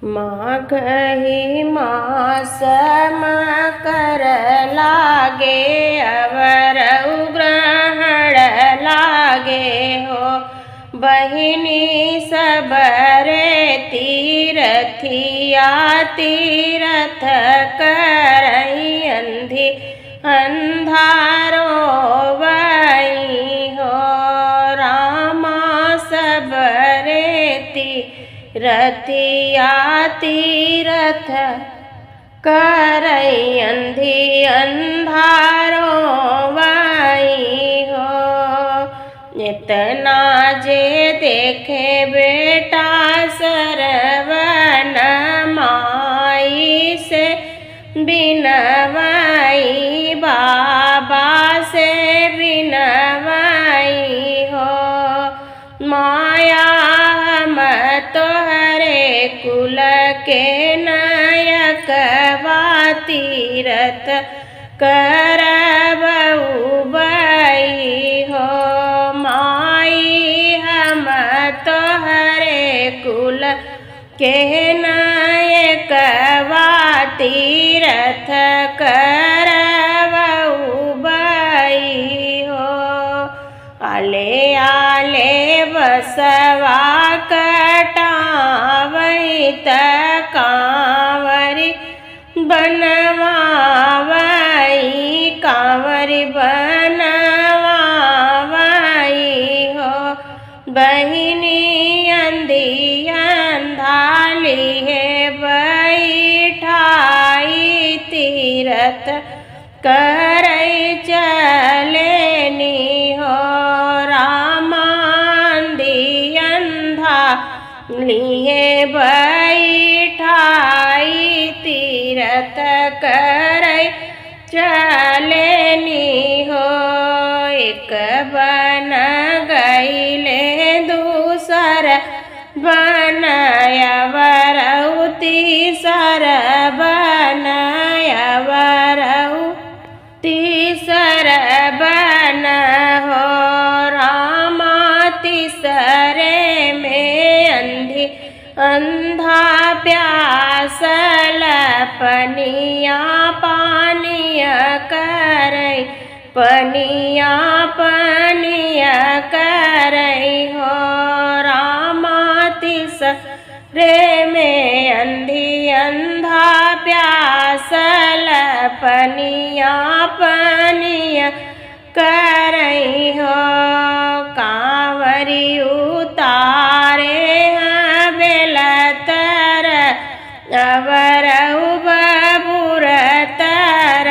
माघही मास मकर लागे अवरऊ ग्रहण लागे हो। बहिनी सबरे तीरथिया तीरथ करई अंधी अंधारो वही हो। रामा सबरे तीरथिया तीरथ करई अंधी अंधारो वही हो। इतना जे देखे बेटा सरवन माई से बिनवाई बाबा से बिनवाई हो। माया हम तोहरे कुल के नायक वा तीरथ करबऊ बई हो। माई हम तोहरे कुल के नायक वा तीरथ करबऊ बई हो। आले आले बसवा कटावई त कांवरी बनवावई कांवरी बनवावई हो। बहिनी अंधी अंधाली है बैठाई तीरथ करई चलेनी हो। रामांधी अंधा लिए बैठाई तीरथ करई चलेनी हो। एक बन गईले दूसर बनयवरऊ तीसर बनयवरऊ तीसर बन हो। रामा तीसरे में अंधी अंधा प्यासल पनिया पानिया करई पनिया पनिया करई हो। रामा तीसरे में अंधी अंधा प्यासल पनिया पनिया करई हो। कांवरी उतारे हैं बेलतर अवरऊ बबूर तर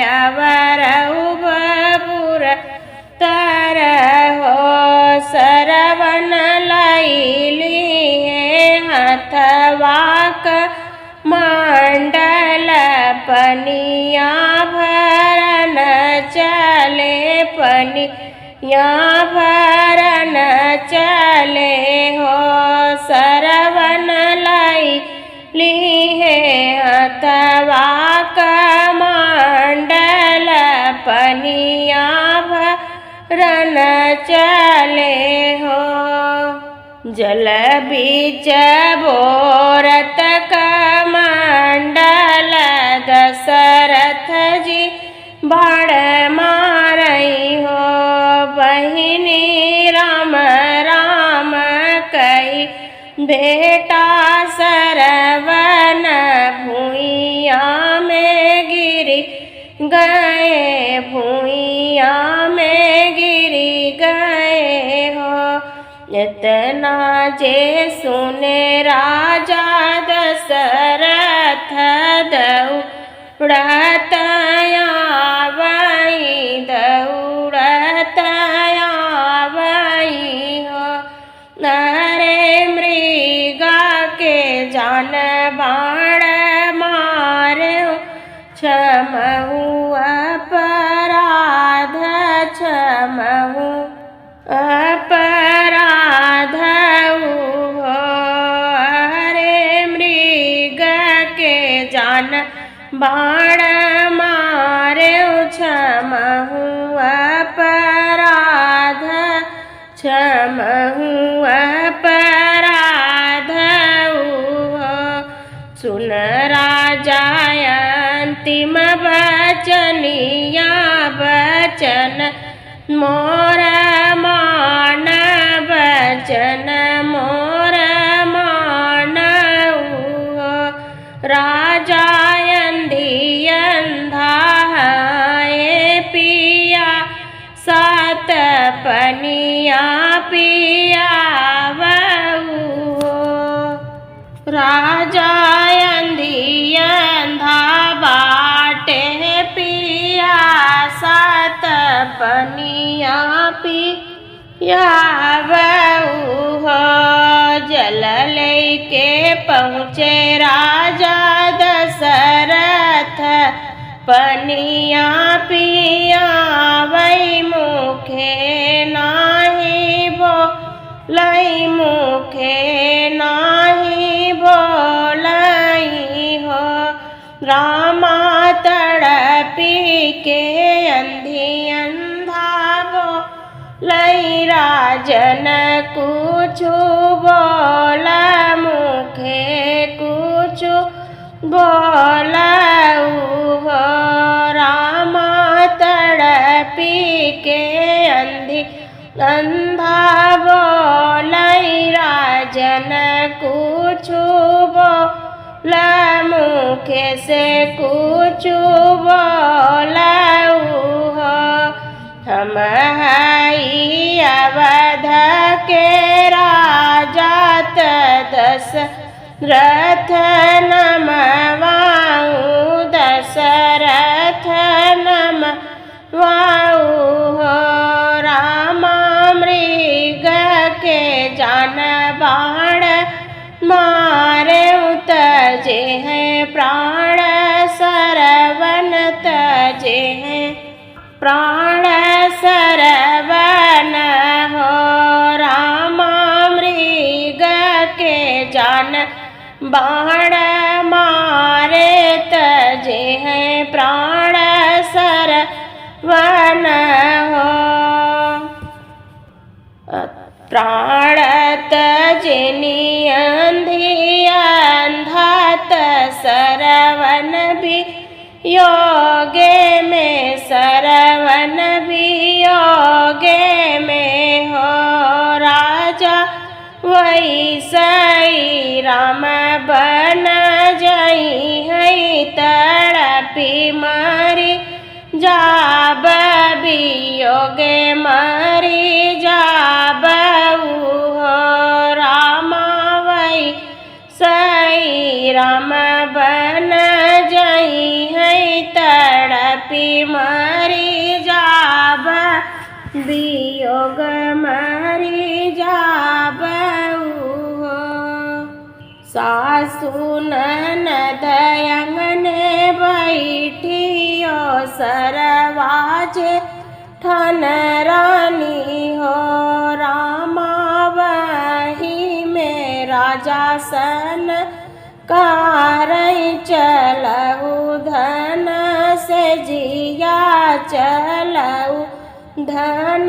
अवरऊ बबूर तर हो। सरवन लैली हथवाक मंडल पनिया भरन चले पनिया भरन चले हो। सरवन लैली हथवाक मंडल पनिया भरन चले हो। जल बीच बोरत कमंडल दशरथ जी बाण मारई हो। बहिनी राम राम कई बेटा सरवन भूइया में गिरी गए भूइया में गिरी गए हो। इतना जे सुने राजा दशरथ दौड़त आवई दौड़त आवई हो। अरे मृगा के जान बाण मारे क्षमहु अपराध क्षमहु अपराध हो। हरे मृग के जान बाण मारे क्षमहु अपराध क्षमहु अपराध हो। सुन राजा अंतिम बचनिया बचन मोर मान बचन मोर मानऊ राजा अंधा है पिया सात पनिया पिया राजा अंधा बाटे पिया सात पनिया पिया जल लेके पहुँचे राजा दशरथ पनिया पिया वही मुखे नाही बोलई मुखे नाही बोलई हो रामा तड़पी के अंधी अंधा बोलई राजन कुछ बोल मुखे कुछ बोलऊ हो रामा तड़पी के अंधी अंधा बोलई राजन कुछ बोल मुखे से कुछ बोलऊ हो हम हई अवध के राजा दशरथ नमवाऊ दशरथ नमवाऊ हो रामा मृग के जान बाण मारे तजे हैं प्राण सरवन तजे हैं प्राण सरवन हो रामा मृग के जान बाण मारे तजे हैं प्राण सरवन हो प्राण तजनी अंधी अंधात सरवन भी योगे में सरवन भी योगे में हो राजा वही सई राम बन जई है तड़पी मरी जाब वियोगे मरी जाब हो रामा वही सई राम बन जई है तड़पी मरी जाब वियोग मरी जाब हो सासु ननद अंगने बैठियो सरवाजे ठन रानी हो रामा वही में राजा सन कारई चलऊ धन से जिया चलऊ धन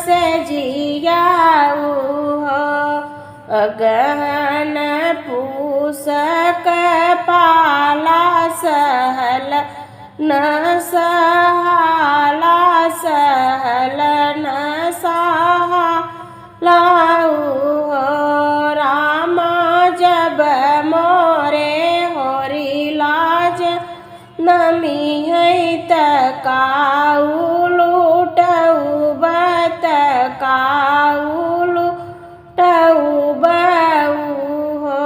से जियाऊ हो अगहन पूसक पाला सहल न सहाला सहल न सहालाऊ हो रामा जब मोरे होरी लाज नमी है तकाऊ लूटऊ बतकाऊ लूटऊ बऊ हो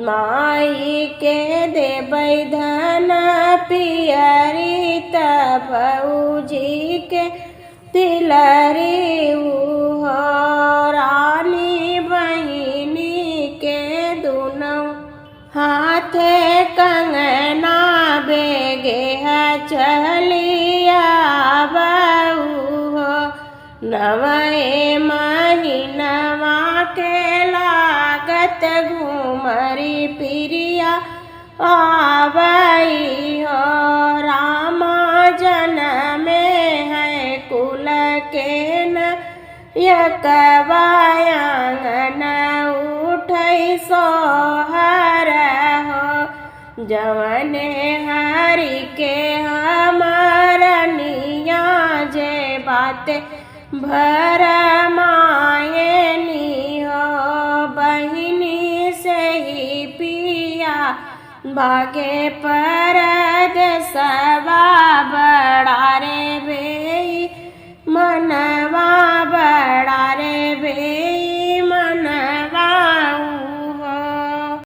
माई के देबै धन पियरी भौजी के तिलरी हो रानी बहिनी के दोनों हाथे कंगना बेगे चलिया बऊ हो नवे महीनवा के लागत घूमरी पिरिया आवई हो रामा जनमे है कुल के न यकवायांगन उठै सोहर हो जवने हरि के हमरनिया जे बाते भरमायनी हो बहिनी से ही पिया भागे परदेसवा बड़ा रे बे